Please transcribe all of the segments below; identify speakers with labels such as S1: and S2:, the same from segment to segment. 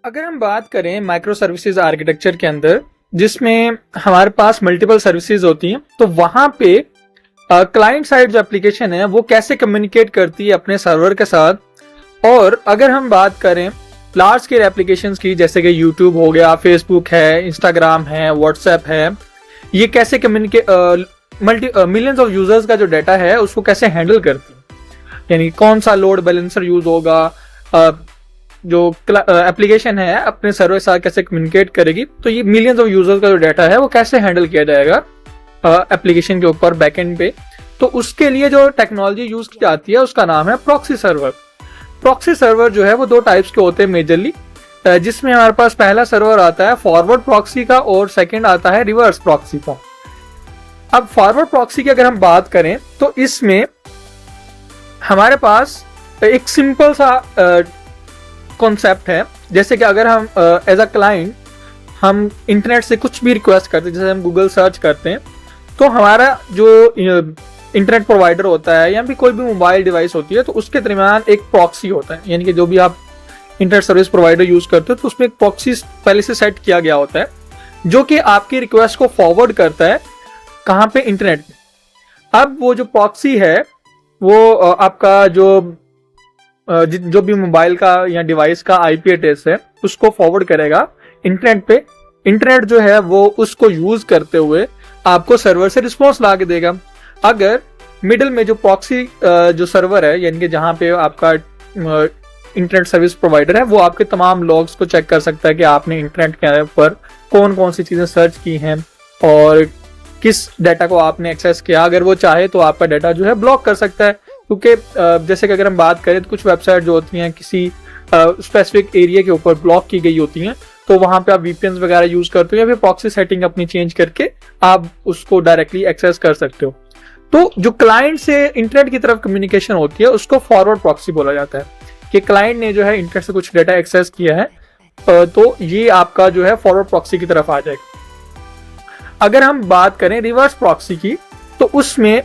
S1: अगर हम बात करें माइक्रो सर्विसेज आर्किटेक्चर के अंदर जिसमें हमारे पास मल्टीपल सर्विसेज होती हैं, तो वहां पे क्लाइंट साइड जो एप्लीकेशन है वो कैसे कम्युनिकेट करती है अपने सर्वर के साथ। और अगर हम बात करें लार्ज स्केल एप्लीकेशंस की, जैसे कि यूट्यूब हो गया, फेसबुक है, इंस्टाग्राम है, व्हाट्सएप है, ये कैसे मिलियंस ऑफ यूजर्स का जो डाटा है उसको कैसे हैंडल करती है, यानी कौन सा लोड बैलेंसर यूज होगा, जो एप्लीकेशन है अपने सर्वर के साथ कैसे कम्युनिकेट करेगी, तो ये मिलियंस ऑफ यूजर्स का जो डाटा है वो कैसे हैंडल किया जाएगा एप्लीकेशन के ऊपर बैकएंड पे। तो उसके लिए जो टेक्नोलॉजी यूज की जाती है उसका नाम है प्रॉक्सी सर्वर। प्रॉक्सी सर्वर जो है वो दो टाइप्स के होते हैं मेजरली, जिसमें हमारे पास पहला सर्वर आता है फॉरवर्ड प्रॉक्सी का और सेकंड आता है रिवर्स प्रॉक्सी का। अब फॉरवर्ड प्रॉक्सी की अगर हम बात करें तो इसमें हमारे पास एक सिंपल सा कॉन्सेप्ट है, जैसे कि अगर हम एज अ क्लाइंट हम इंटरनेट से कुछ भी रिक्वेस्ट करते हैं, जैसे हम गूगल सर्च करते हैं, तो हमारा जो इंटरनेट प्रोवाइडर होता है या भी कोई भी मोबाइल डिवाइस होती है तो उसके दरमियान एक प्रॉक्सी होता है, यानी कि जो भी आप इंटरनेट सर्विस प्रोवाइडर यूज करते हो तो उसमें एक प्रॉक्सी पहले से सेट किया गया होता है जो कि आपकी रिक्वेस्ट को फॉरवर्ड करता है कहाँ पे, इंटरनेट पे। अब वो जो प्रॉक्सी है वो आपका जो भी मोबाइल का या डिवाइस का आईपी एड्रेस है उसको फॉरवर्ड करेगा इंटरनेट पे। इंटरनेट जो है वो उसको यूज करते हुए आपको सर्वर से रिस्पॉन्स ला के देगा। अगर मिडिल में जो प्रॉक्सी जो सर्वर है, यानी कि जहां पे आपका इंटरनेट सर्विस प्रोवाइडर है, वो आपके तमाम लॉग्स को चेक कर सकता है कि आपने इंटरनेट के ऊपर कौन कौन सी चीजें सर्च की हैं और किस डाटा को आपने एक्सेस किया। अगर वो चाहे तो आपका डाटा जो है ब्लॉक कर सकता है, क्योंकि जैसे कि अगर हम बात करें तो कुछ वेबसाइट जो होती हैं किसी स्पेसिफिक एरिया के ऊपर ब्लॉक की गई होती हैं, तो वहां पे आप वीपीएन वगैरह यूज करते हो या फिर प्रॉक्सी सेटिंग अपनी चेंज करके आप उसको डायरेक्टली एक्सेस कर सकते हो। तो जो क्लाइंट से इंटरनेट की तरफ कम्युनिकेशन होती है उसको फॉरवर्ड प्रॉक्सी बोला जाता है, कि क्लाइंट ने जो है इंटरनेट से कुछ डाटा एक्सेस किया है तो ये आपका जो है फॉरवर्ड प्रॉक्सी की तरफ आ जाएगा। अगर हम बात करें रिवर्स प्रॉक्सी की, तो उसमें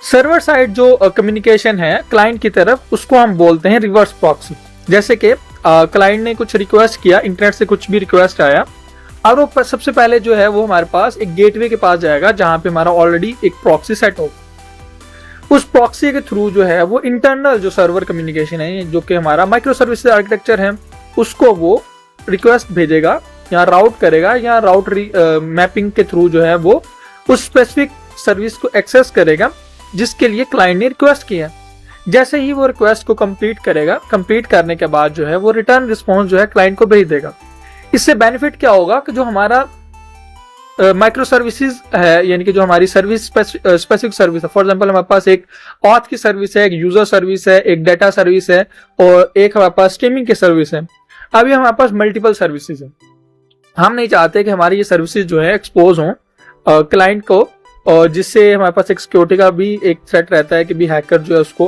S1: सर्वर साइड जो कम्युनिकेशन है क्लाइंट की तरफ उसको हम बोलते हैं रिवर्स प्रॉक्सी। जैसे कि क्लाइंट ने कुछ रिक्वेस्ट किया, इंटरनेट से कुछ भी रिक्वेस्ट आया, और वो सबसे पहले जो है वो हमारे पास एक गेटवे के पास जाएगा जहां पे हमारा ऑलरेडी एक प्रॉक्सी सेट होगा। उस प्रॉक्सी के थ्रू जो है वो इंटरनल जो सर्वर कम्युनिकेशन है, जो कि हमारा माइक्रो सर्विसेज आर्किटेक्चर है, उसको वो रिक्वेस्ट भेजेगा या राउट करेगा, या राउट मैपिंग के थ्रू जो है वो उस स्पेसिफिक सर्विस को एक्सेस करेगा जिसके लिए क्लाइंट ने रिक्वेस्ट किया। जैसे ही वो रिक्वेस्ट को कंप्लीट करेगा, कंप्लीट करने के बाद जो है वो रिटर्न रिस्पॉन्स जो है क्लाइंट को भेज देगा। इससे बेनिफिट क्या होगा कि जो हमारा माइक्रो सर्विसेज है, यानी कि जो हमारी सर्विस स्पेसिफिक सर्विस है, फॉर एग्जांपल हमारे पास एक ऑथ की सर्विस है, एक यूजर सर्विस है, एक डाटा सर्विस है और एक हमारे पास स्ट्रीमिंग की सर्विस है। अभी हमारे पास मल्टीपल सर्विसेज है। हम नहीं चाहते कि हमारी ये सर्विसेज जो है एक्सपोज हों क्लाइंट को, और जिससे हमारे पास एक सिक्योरिटी का भी एक थ्रेट रहता है कि भी हैकर जो है उसको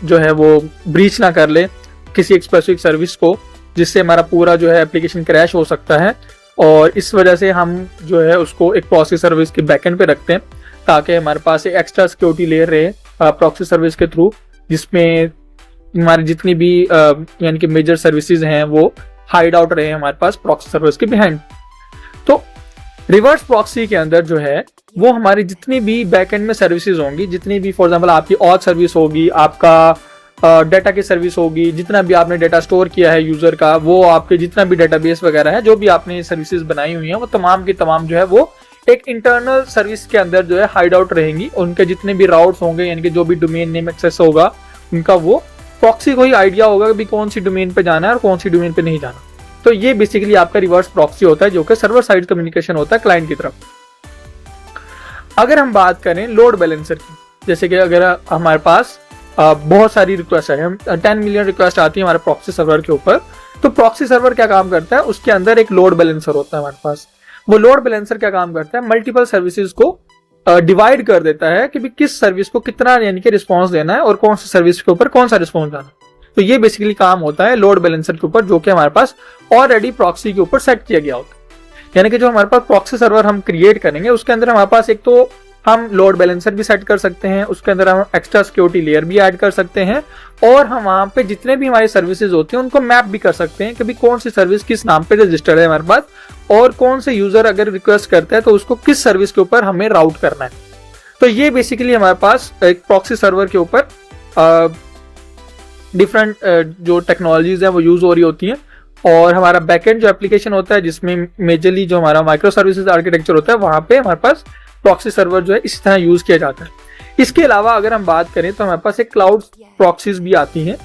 S1: जो है वो ब्रीच ना कर ले किसी एक स्पेसिफिक सर्विस को, जिससे हमारा पूरा जो है एप्लीकेशन क्रैश हो सकता है। और इस वजह से हम जो है उसको एक प्रॉक्सी सर्विस के बैकएंड पे रखते हैं ताकि हमारे पास एक एक्स्ट्रा सिक्योरिटी लेयर रहे प्रॉक्सी सर्विस के थ्रू, जिसमें हमारी जितनी भी यानी कि मेजर सर्विसेज हैं वो हाइड आउट रहे हमारे पास प्रॉक्सी सर्विस के बिहाइंड। तो रिवर्स प्रॉक्सी के अंदर जो है वो हमारी जितनी भी बैकएंड में सर्विसेज होंगी, जितनी भी फॉर एग्जांपल आपकी ऑथ सर्विस होगी, आपका डाटा की सर्विस होगी, जितना भी आपने डाटा स्टोर किया है यूजर का, वो आपके जितना भी डाटाबेस वगैरह है, जो भी आपने सर्विसेज बनाई हुई हैं, वो तमाम की तमाम जो है वो एक इंटरनल सर्विस के अंदर जो है हाइड आउट रहेंगी। उनके जितने भी राउट्स होंगे, यानी कि जो भी डोमेन नेम एक्सेस होगा, उनका वो प्रॉक्सी को ही आइडिया होगा कि कौन सी डोमेन पे जाना है और कौन सी डोमेन पे नहीं जाना। तो ये बेसिकली आपका रिवर्स प्रॉक्सी होता है, जो कि सर्वर साइड कम्युनिकेशन होता है क्लाइंट की तरफ। अगर हम बात करें लोड बैलेंसर की, जैसे कि अगर हमारे पास बहुत सारी रिक्वेस्ट है, 10 मिलियन रिक्वेस्ट आती है हमारे प्रॉक्सी सर्वर के ऊपर, तो प्रॉक्सी सर्वर क्या काम करता है, उसके अंदर एक लोड बैलेंसर होता है हमारे पास। वो लोड बैलेंसर क्या काम करता है, मल्टीपल सर्विसेज को डिवाइड कर देता है कि भी किस सर्विस को कितना यानी कि रिस्पॉन्स देना है और कौन सी सर्विस के ऊपर कौन सा रिस्पॉन्स देना है। तो ये बेसिकली काम होता है लोड बैलेंसर के ऊपर, जो कि हमारे पास ऑलरेडी प्रॉक्सी के ऊपर सेट किया गया होता है। यानी कि जो हमारे पास प्रॉक्सी सर्वर हम क्रिएट करेंगे उसके अंदर हमारे पास एक तो हम लोड बैलेंसर भी सेट कर सकते हैं, उसके अंदर हम एक्स्ट्रा सिक्योरिटी लेयर भी ऐड कर सकते हैं, और हम वहां पे जितने भी हमारी सर्विसेज होती हैं उनको मैप भी कर सकते हैं कि भी कौन सी सर्विस किस नाम पे रजिस्टर्ड है हमारे पास, और कौन से यूजर अगर रिक्वेस्ट करता है तो उसको किस सर्विस के ऊपर हमें राउट करना है। तो ये बेसिकली हमारे पास एक प्रॉक्सी सर्वर के ऊपर डिफरेंट जो टेक्नोलॉजीज है वो यूज हो रही होती हैं, और हमारा बैकएंड जो एप्लीकेशन होता है जिसमें मेजरली जो हमारा माइक्रो सर्विसेज आर्किटेक्चर होता है वहां पे हमारे पास प्रॉक्सी सर्वर जो है इस तरह यूज किया जाता है। इसके अलावा अगर हम बात करें तो हमारे पास एक क्लाउड प्रॉक्सीज भी आती हैं।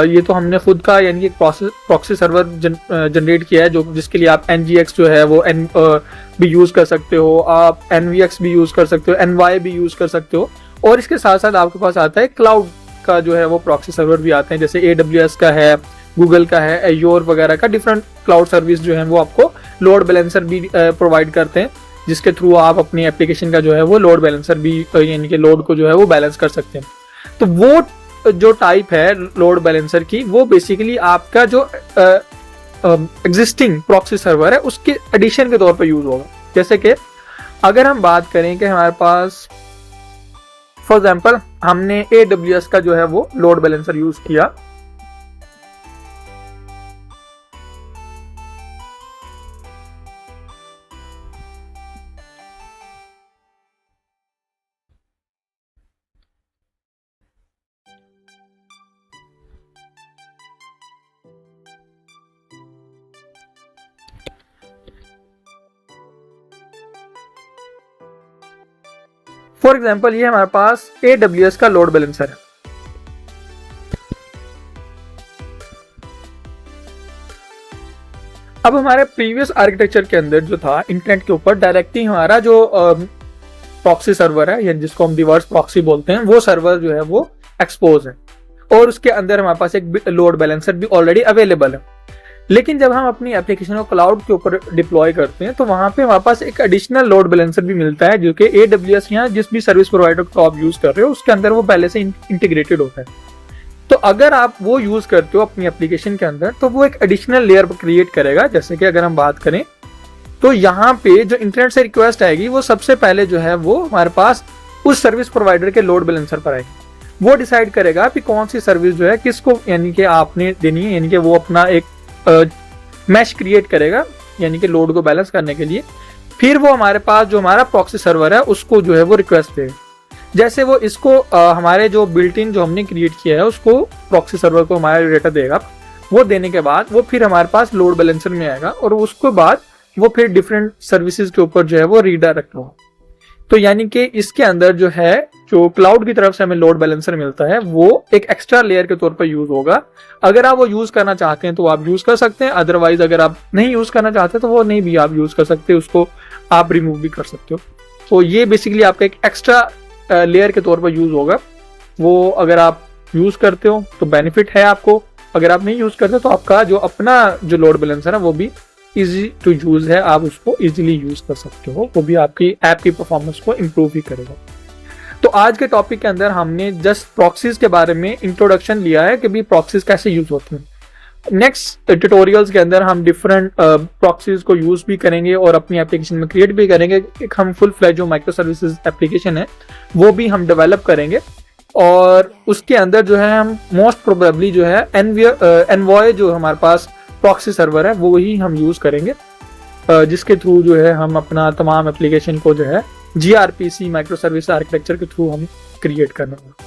S1: ये तो हमने खुद का यानी कि प्रॉक्सी सर्वर जनरेट किया है, जो जिसके लिए आप NGX जो है वो भी यूज कर सकते हो, आप NVX भी यूज कर सकते हो, NY भी यूज कर सकते हो, और इसके साथ साथ आपके पास आता है क्लाउड का जो है वो प्रॉक्सी सर्वर भी आते हैं, जैसे AWS का है, गूगल का है, एज्योर वगैरह का। डिफरेंट क्लाउड सर्विस जो है वो आपको लोड बैलेंसर भी प्रोवाइड करते हैं, जिसके थ्रू आप अपनी एप्लीकेशन का जो है वो लोड बैलेंसर भी यानी कि लोड को जो है वो बैलेंस कर सकते हैं। तो वो जो टाइप है लोड बैलेंसर की, वो बेसिकली आपका जो एग्जिस्टिंग प्रॉक्सी सर्वर है उसके एडिशन के तौर पर यूज होगा। जैसे कि अगर हम बात करें कि हमारे पास फॉर एग्जांपल हमने AWS का जो है वो लोड बैलेंसर यूज किया, फॉर एग्जांपल ये हमारे पास AWS का लोड बैलेंसर है। अब हमारे प्रीवियस आर्किटेक्चर के अंदर जो था इंटरनेट के ऊपर डायरेक्टली हमारा जो प्रॉक्सी सर्वर है, यानी जिसको हम रिवर्स प्रॉक्सी बोलते हैं, वो सर्वर जो है वो एक्सपोज है, और उसके अंदर हमारे पास एक लोड बैलेंसर भी ऑलरेडी अवेलेबल है। लेकिन जब हम अपनी एप्लीकेशन को क्लाउड के ऊपर डिप्लॉय करते हैं तो वहां पे हमारे पास एक एडिशनल लोड बैलेंसर भी मिलता है, जो कि AWS या जिस भी सर्विस प्रोवाइडर को आप यूज कर रहे हो उसके अंदर वो पहले से इंटीग्रेटेड होता है। तो अगर आप वो यूज करते हो अपनी एप्लीकेशन के अंदर तो वो एक एडिशनल लेयर क्रिएट करेगा। जैसे कि अगर हम बात करें तो यहाँ पे जो इंटरनेट से रिक्वेस्ट आएगी वो सबसे पहले जो है वो हमारे पास उस सर्विस प्रोवाइडर के लोड बैलेंसर पर आएगी। वो डिसाइड करेगा कि कौन सी सर्विस जो है किसको यानी कि आपने देनी है, यानी कि वो अपना एक मैश क्रिएट करेगा यानी कि लोड को बैलेंस करने के लिए। फिर वो हमारे पास जो हमारा प्रॉक्सी सर्वर है उसको जो है वो रिक्वेस्ट देगा। जैसे वो इसको हमारे जो बिल्ट इन जो हमने क्रिएट किया है उसको प्रॉक्सी सर्वर को हमारा डेटा देगा। वो देने के बाद वो फिर हमारे पास लोड बैलेंसर में आएगा, और उसके बाद वो फिर डिफरेंट सर्विसेज के ऊपर जो है वो रीडायरेक्ट होगा। तो यानी कि इसके अंदर जो है जो क्लाउड की तरफ से हमें लोड बैलेंसर मिलता है वो एक एक्स्ट्रा लेयर के तौर पर यूज होगा। अगर आप वो यूज करना चाहते हैं तो आप यूज कर सकते हैं, अदरवाइज अगर आप नहीं यूज करना चाहते तो वो नहीं भी आप यूज कर सकते, उसको आप रिमूव भी कर सकते हो। तो ये बेसिकली आपका एक एक्स्ट्रा लेयर के तौर पर यूज होगा। वो अगर आप यूज करते हो तो बेनिफिट है आपको, अगर आप नहीं यूज करते तो आपका जो अपना जो लोड बैलेंसर है वो भी इजी टू यूज है, आप उसको इजीली यूज कर सकते हो, वो भी आपकी ऐप की परफॉर्मेंस को इम्प्रूव भी करेगा। तो आज के टॉपिक के अंदर हमने जस्ट प्रॉक्सीज के बारे में इंट्रोडक्शन लिया है कि भी प्रॉक्सीज कैसे यूज होते हैं। नेक्स्ट ट्यूटोरियल्स के अंदर हम डिफरेंट प्रॉक्सीज को यूज भी करेंगे और अपनी एप्लीकेशन में क्रिएट भी करेंगे। एक हम फुल फ्लैज जो माइक्रो सर्विसेज एप्लीकेशन है वो भी हम डेवलप करेंगे, और उसके अंदर जो है हम मोस्ट प्रोबेबली जो है एनवॉय जो हमारे पास प्रॉक्सी सर्वर है वो ही हम यूज करेंगे, जिसके थ्रू जो है हम अपना तमाम एप्लीकेशन को जो है gRPC माइक्रो सर्विस आर्किटेक्चर के थ्रू हम क्रिएट करना होगा।